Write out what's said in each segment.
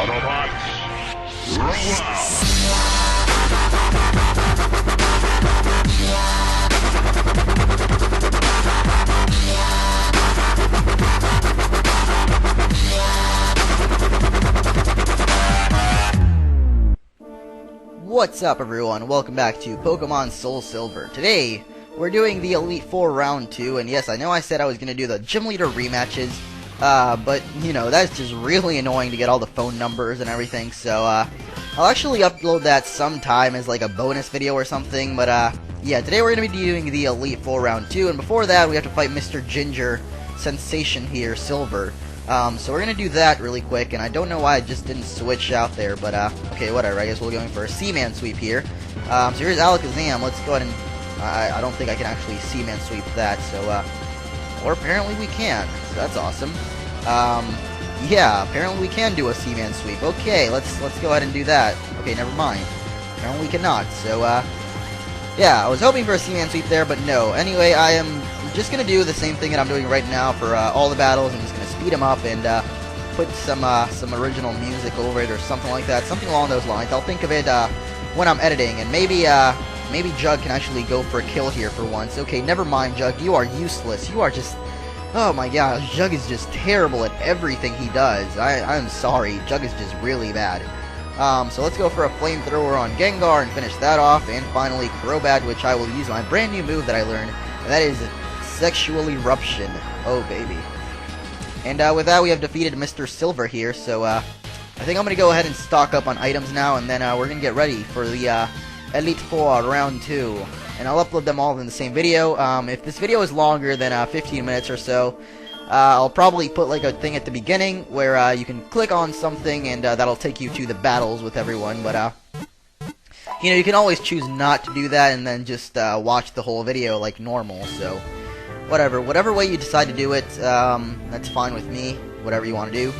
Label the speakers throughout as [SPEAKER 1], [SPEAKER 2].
[SPEAKER 1] Autobots, roll out!
[SPEAKER 2] What's up everyone, welcome back to Pokémon SoulSilver. Today, we're doing the Elite Four Round 2, and yes, I know I said I was going to do the Gym Leader rematches, but, you know, that's just really annoying to get all the phone numbers and everything, so, I'll actually upload that sometime as, like, a bonus video or something, but, yeah, today we're going to be doing the Elite Four Round 2, and before that, we have to fight Mr. Ginger Sensation here, Silver. So we're gonna do that really quick, and I don't know why I just didn't switch out there, but, okay, whatever, I guess we're going for a Seaman sweep here. So here's Alakazam, let's go ahead and, I don't think I can actually Seaman sweep that, so, or apparently we can, so that's awesome. Yeah, apparently we can do a Seaman sweep, okay, let's go ahead and do that. Okay, never mind, apparently we cannot, so, yeah, I was hoping for a Seaman sweep there, but no. Anyway, I am just gonna do the same thing that I'm doing right now for, all the battles. I'm just gonna speed them up and put some original music over it or something like that, something along those lines. I'll think of it when I'm editing, and maybe Jug can actually go for a kill here for once. Okay, never mind, Jug. You are useless. You are just, oh my gosh, Jug is just terrible at everything he does. I'm sorry, Jug is just really bad. So let's go for a flamethrower on Gengar and finish that off, and finally Crobat, which I will use my brand new move that I learned, and that is Sexual Eruption. Oh baby. And with that, we have defeated Mr. Silver here, so I think I'm going to go ahead and stock up on items now, and then we're going to get ready for the Elite Four Round 2. And I'll upload them all in the same video. If this video is longer than 15 minutes or so, I'll probably put like a thing at the beginning where you can click on something, and that'll take you to the battles with everyone, but you know, you can always choose not to do that and then just watch the whole video like normal, so whatever way you decide to do it, that's fine with me, whatever you want to do.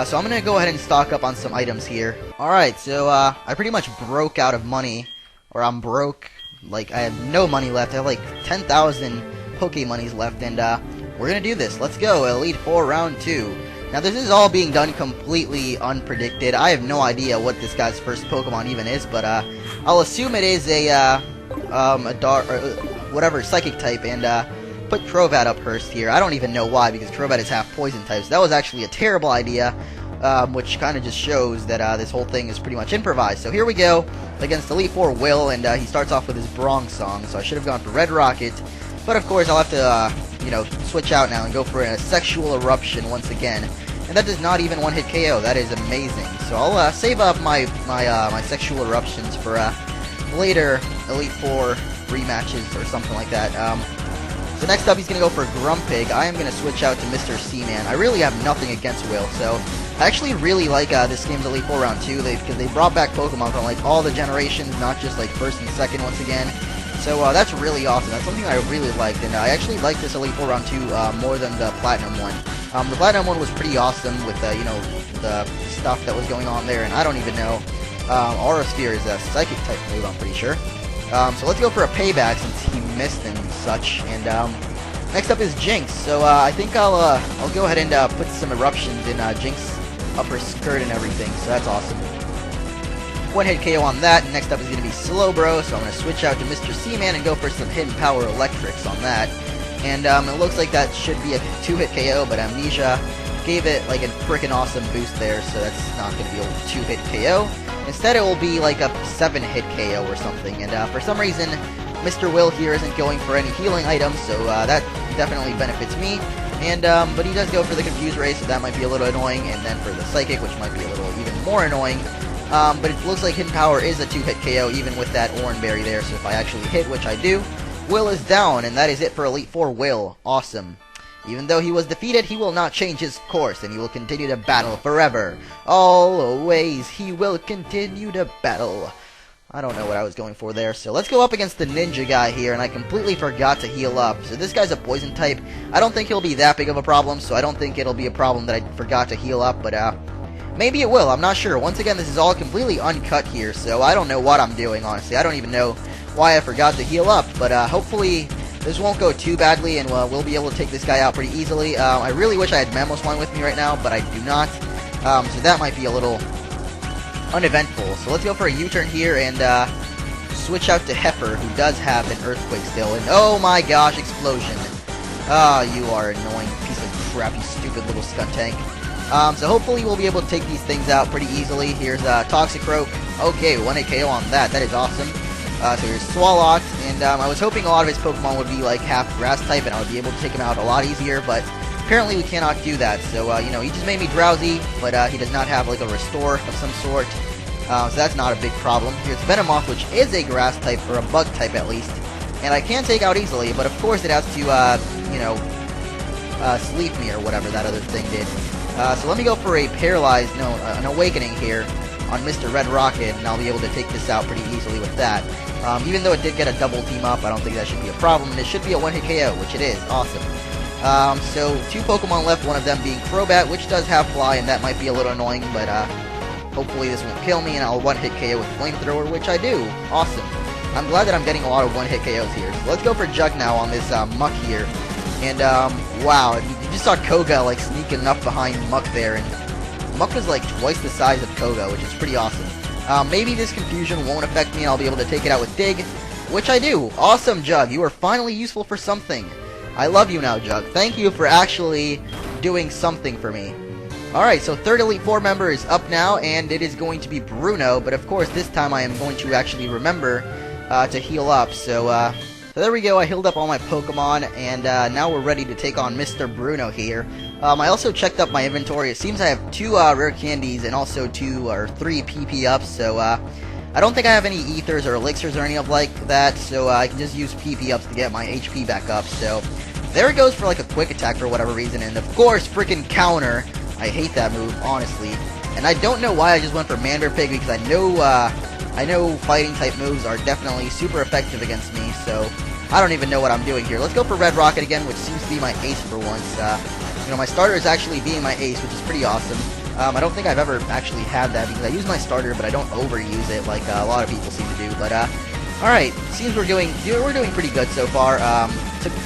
[SPEAKER 2] So I'm gonna go ahead and stock up on some items here. Alright, so I pretty much broke out of money, or I'm broke, like I have no money left. I have like 10,000 Pokémonies left, and we're gonna do this. Let's go, Elite Four Round 2. Now this is all being done completely unpredicted. I have no idea what this guy's first Pokemon even is, but I'll assume it is a dark, or whatever, Psychic type, and put Crobat up first here. I don't even know why, because Crobat is half Poison type, so that was actually a terrible idea, which kind of just shows that this whole thing is pretty much improvised. So here we go against Elite Four Will, and he starts off with his Bronx song, so I should have gone for Red Rocket, but of course I'll have to, you know, switch out now and go for a Sexual Eruption once again, and that does not even one-hit KO. That is amazing. So I'll save up my Sexual Eruptions for later Elite Four rematches or something like that. So next up, he's going to go for Grumpig. I am going to switch out to Mr. Seaman. I really have nothing against Will, so I actually really like this game's Elite Four Round 2, because they brought back Pokemon from like all the generations, not just like first and second once again. So that's really awesome. That's something I really liked, and I actually like this Elite Four Round 2 more than the Platinum one. The Platinum one was pretty awesome with, you know, the stuff that was going on there, and I don't even know. Aura Sphere is a Psychic type move, I'm pretty sure. So let's go for a payback since he missed and such. And next up is Jinx. So I think I'll go ahead and put some eruptions in Jinx's upper skirt and everything. So that's awesome. One-hit KO on that. And next up is going to be Slowbro. So I'm going to switch out to Mr. Seaman and go for some Hidden Power Electrics on that. And it looks like that should be a 2-hit KO, but Amnesia gave it like a freaking awesome boost there, so that's not going to be a 2-hit KO. Instead, it will be like a 7-hit KO or something, and for some reason, Mr. Will here isn't going for any healing items, so that definitely benefits me. And but he does go for the Confuse Ray, so that might be a little annoying, and then for the Psychic, which might be a little even more annoying. But it looks like Hidden Power is a 2-hit KO, even with that Oran Berry there, so if I actually hit, which I do, Will is down, and that is it for Elite Four Will. Awesome. Even though he was defeated, he will not change his course, and he will continue to battle forever. Always, he will continue to battle. I don't know what I was going for there, so let's go up against the Ninja guy here, and I completely forgot to heal up. So this guy's a Poison type. I don't think he'll be that big of a problem, so I don't think it'll be a problem that I forgot to heal up, but maybe it will, I'm not sure. Once again, this is all completely uncut here, so I don't know what I'm doing, honestly. I don't even know why I forgot to heal up, but hopefully this won't go too badly, and we'll be able to take this guy out pretty easily. I really wish I had Mamoswine with me right now, but I do not. So that might be a little uneventful. So let's go for a U-turn here and switch out to Heifer, who does have an Earthquake still. And oh my gosh, explosion. Ah, you are annoying piece of crap, you stupid little Skuntank. So hopefully we'll be able to take these things out pretty easily. Here's Toxicroak. Okay, 1-hit KO on that. That is awesome. So here's Swallox, and I was hoping a lot of his Pokemon would be like half Grass type, and I would be able to take him out a lot easier, but apparently we cannot do that. So, you know, he just made me drowsy, but he does not have like a Restore of some sort. So that's not a big problem. Here's Venomoth, which is a Grass type, or a Bug type at least, and I can take out easily, but of course it has to, you know, sleep me or whatever that other thing did. So let me go for a Paralyzed, no, an Awakening here on Mr. Red Rocket, and I'll be able to take this out pretty easily with that. Even though it did get a double team up, I don't think that should be a problem. It should be a 1-hit KO, which it is. Awesome. So 2 Pokemon left, one of them being Crobat, which does have Fly, and that might be a little annoying, but hopefully this won't kill me, and I'll 1-hit KO with Flamethrower, which I do. Awesome. I'm glad that I'm getting a lot of 1-hit KOs here. So let's go for Jug now on this Muck here. And, wow, you just saw Koga, like, sneaking up behind Muck there, and Muck is, like, twice the size of Koga, which is pretty awesome. Maybe this confusion won't affect me, and I'll be able to take it out with Dig, which I do. Awesome, Jug. You are finally useful for something. I love you now, Jug. Thank you for actually doing something for me. Alright, so 3rd Elite Four member is up now, and it is going to be Bruno, but of course this time I am going to actually remember to heal up, so there we go. I healed up all my Pokemon, and now we're ready to take on Mr. Bruno here. I also checked up my inventory. It seems I have 2 rare candies and also 2 or 3 PP ups, so I don't think I have any ethers or elixirs or any of like that, so I can just use PP ups to get my HP back up. So there it goes for like a quick attack for whatever reason, and of course freaking counter. I hate that move, honestly, and I don't know why I just went for Manderpig, because I know fighting type moves are definitely super effective against me, so I don't even know what I'm doing here. Let's go for Red Rocket again, which seems to be my ace for once. You know, my starter is actually being my ace, which is pretty awesome. I don't think I've ever actually had that, because I use my starter, but I don't overuse it like a lot of people seem to do. But alright, seems we're doing pretty good so far.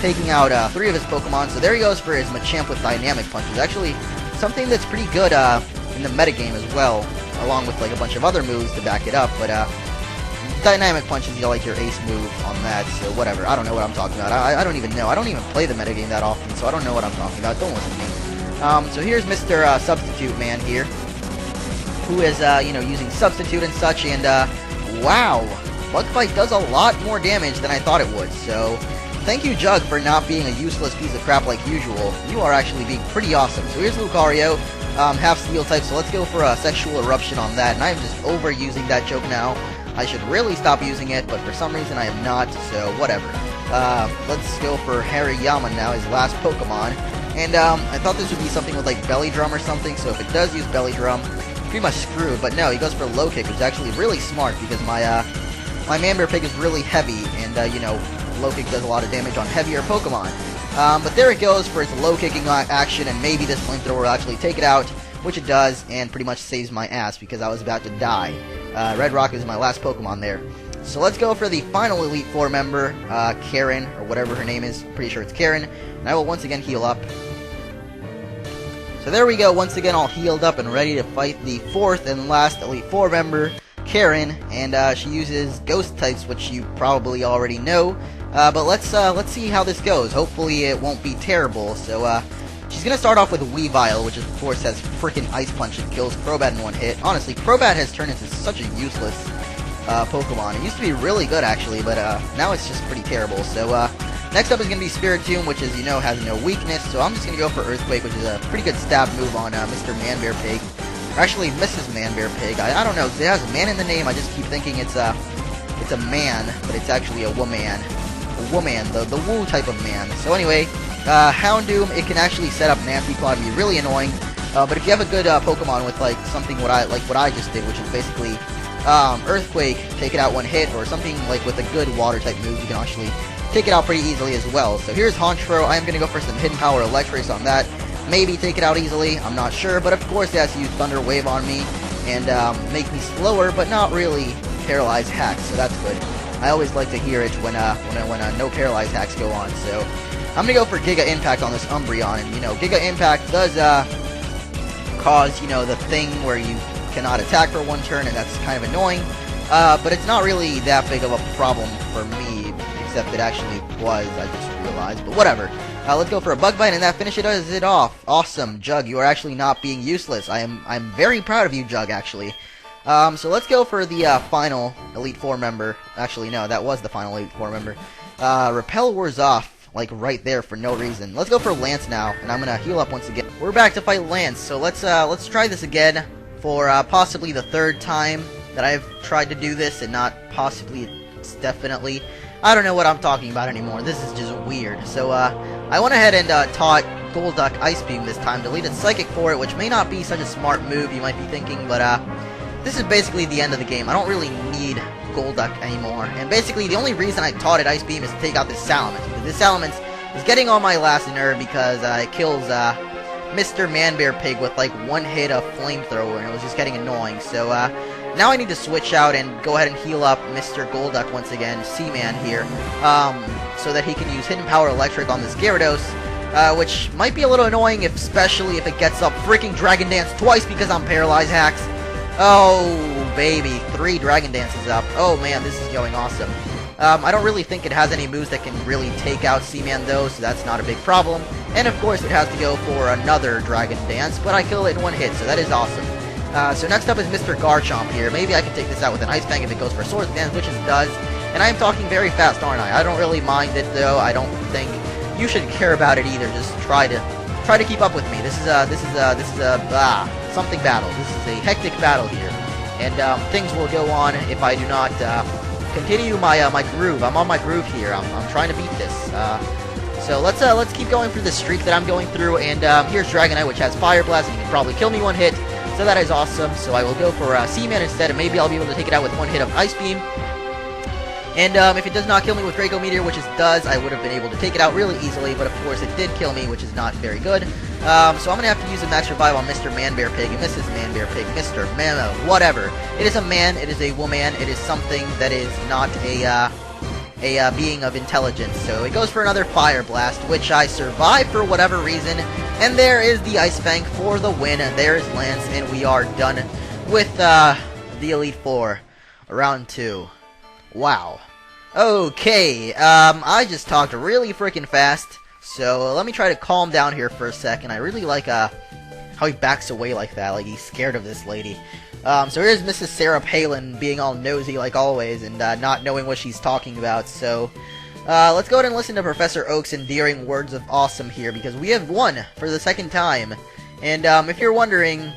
[SPEAKER 2] Taking out 3 of his Pokemon, so there he goes for his Machamp with Dynamic Punches. Actually, something that's pretty good in the metagame as well, along with like a bunch of other moves to back it up. But Dynamic Punch is like your ace move on that, so whatever. I don't know what I'm talking about. I don't even know. I don't even play the metagame that often, so I don't know what I'm talking about. Don't listen to me. So here's Mr. Substitute Man here, who is, you know, using Substitute and such, and, wow! Bug Bite does a lot more damage than I thought it would, so thank you, Jug, for not being a useless piece of crap like usual. You are actually being pretty awesome. So here's Lucario, half Steel type, so let's go for a Sexual Eruption on that, and I'm just overusing that joke now. I should really stop using it, but for some reason I am not, so whatever. Let's go for Hariyama now, his last Pokemon. And I thought this would be something with like Belly Drum or something, so if it does use Belly Drum, pretty much screwed. But no, he goes for Low Kick, which is actually really smart, because my Manberpig is really heavy, and you know, Low Kick does a lot of damage on heavier Pokemon. But there it goes for its Low Kicking action, and maybe this Flamethrower will actually take it out, which it does, and pretty much saves my ass, because I was about to die. Red Rocket is my last Pokemon there. So let's go for the final Elite Four member, Karen, or whatever her name is. I'm pretty sure it's Karen. And I will once again heal up. So there we go, once again all healed up and ready to fight the 4th and last Elite Four member, Karen. And she uses Ghost types, which you probably already know. But let's see how this goes. Hopefully it won't be terrible. So she's gonna start off with Weavile, which of course has freaking Ice Punch and kills Crobat in 1 hit. Honestly, Crobat has turned into such a useless Pokemon. It used to be really good actually, but now it's just pretty terrible. So next up is gonna be Spiritomb, which, as you know, has no weakness. So I'm just gonna go for Earthquake, which is a pretty good stab move on Mr. Manbearpig, or actually Mrs. Manbearpig. I don't know, 'cause it has a man in the name. I just keep thinking it's a man, but it's actually a woman. The woo type of man. So anyway, Houndoom, it can actually set up Nancy Claw to be really annoying. But if you have a good Pokemon with like something what I just did, which is basically Earthquake, take it out 1 hit, or something like with a good water type move, you can actually take it out pretty easily as well. So here's Honchkrow. I am going to go for some Hidden Power Electrics on that. Maybe take it out easily, I'm not sure, but of course it has to use Thunder Wave on me and make me slower, but not really paralyze hacks, so that's good. I always like to hear it when no paralyze hacks go on. So I'm gonna go for Giga Impact on this Umbreon, and you know, Giga Impact does cause, you know, the thing where you cannot attack for one turn, and that's kind of annoying. But it's not really that big of a problem for me, except it actually was, I just realized, but whatever. Let's go for a Bug Bite, and that finishes it off. Awesome, Jug, you are actually not being useless. I'm very proud of you, Jug, actually. So let's go for the final Elite Four member. Actually, no, that was the final Elite Four member. Repel wears off, like right there for no reason. Let's go for Lance now, and I'm gonna heal up once again. We're back to fight Lance, so let's try this again for possibly the third time that I've tried to do this, and not possibly, it's definitely. I don't know what I'm talking about anymore. This is just weird. So, I went ahead and taught Golduck Ice Beam this time, deleted Psychic for it, which may not be such a smart move, you might be thinking, but, this is basically the end of the game. I don't really need Golduck anymore, and basically the only reason I taught it Ice Beam is to take out this Salamence, because this Salamence is getting on my last nerve because, it kills, Mr. Man-Bear Pig with, like, one hit of Flamethrower, and it was just getting annoying, so, now I need to switch out and go ahead and heal up Mr. Golduck once again, Seaman here, so that he can use Hidden Power Electric on this Gyarados, which might be a little annoying, especially if it gets up freaking Dragon Dance twice because I'm Paralyzed Hacks. Oh, baby, 3 Dragon Dances up. Oh, man, this is going awesome. I don't really think it has any moves that can really take out Seaman, though, so that's not a big problem. And, of course, it has to go for another Dragon Dance, but I kill it in one hit, so that is awesome. So next up is Mr. Garchomp here. Maybe I can take this out with an Ice Fang if it goes for Swords Dance, which it does. And I am talking very fast, aren't I? I don't really mind it, though. I don't think you should care about it either. Just try to keep up with me. This is a something battle. This is a hectic battle here, and things will go on if I do not continue my my groove. I'm on my groove here. I'm trying to beat this. So let's keep going through this streak that I'm going through. And here's Dragonite, which has Fire Blast, and you can probably kill me one hit. So that is awesome. So I will go for Seaman instead, and maybe I'll be able to take it out with one hit of Ice Beam. And if it does not kill me with Draco Meteor, which it does, I would have been able to take it out really easily, but of course it did kill me, which is not very good. So I'm going to have to use a Max Revive on Mr. Man-Bear Pig, and Mrs. Man-Bear Pig, Mr. Mama, whatever. It is a man, it is a woman, it is something that is not a being of intelligence. So it goes for another Fire Blast, which I survive for whatever reason, and there is the Ice Fang for the win. There is Lance, and we are done with the Elite Four, round 2. Wow. Okay, I just talked really freaking fast, so let me try to calm down here for a second. I really like, how he backs away like that, like he's scared of this lady. So here's Mrs. Sarah Palin being all nosy like always, and, not knowing what she's talking about, so, let's go ahead and listen to Professor Oak's endearing words of awesome here, because we have won for the second time. And, if you're wondering,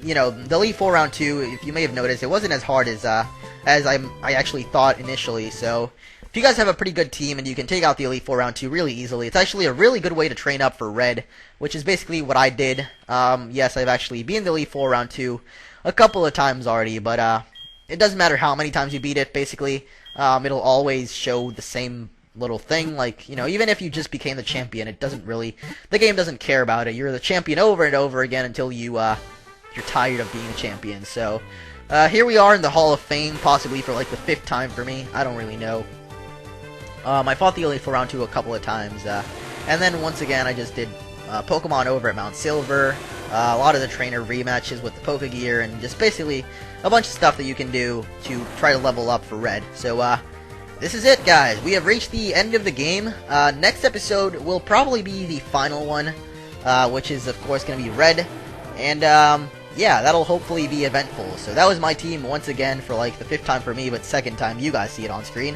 [SPEAKER 2] you know, the Elite Four round 2, if you may have noticed, it wasn't as hard as I actually thought initially, so if you guys have a pretty good team and you can take out the Elite Four round 2 really easily, it's actually a really good way to train up for Red, which is basically what I did. Yes, I've actually beaten the Elite Four round 2 a couple of times already, but it doesn't matter how many times you beat it, basically. It'll always show the same little thing, like, you know, even if you just became the champion, it doesn't really, the game doesn't care about it. You're the champion over and over again until you, you're tired of being a champion, so here we are in the Hall of Fame, possibly for like the 5th time for me. I don't really know. I fought the Elite Four round 2 a couple of times, and then once again I just did Pokemon over at Mount Silver, a lot of the trainer rematches with the Pokegear, and just basically a bunch of stuff that you can do to try to level up for Red. So this is it, guys. We have reached the end of the game. Next episode will probably be the final one, which is of course going to be Red, and yeah, that'll hopefully be eventful. So that was my team once again for like the 5th time for me, but 2nd time you guys see it on screen.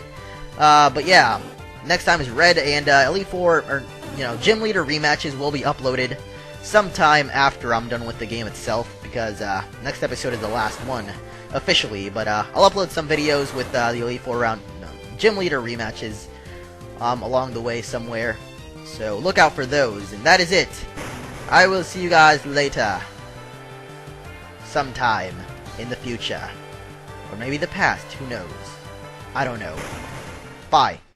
[SPEAKER 2] But yeah, next time is Red, and Elite Four, or you know, Gym Leader rematches will be uploaded sometime after I'm done with the game itself, because next episode is the last one officially. But I'll upload some videos with the Elite Four round Gym Leader rematches along the way somewhere. So look out for those, and that is it. I will see you guys later. Sometime in the future. Or maybe the past, who knows? I don't know. Bye.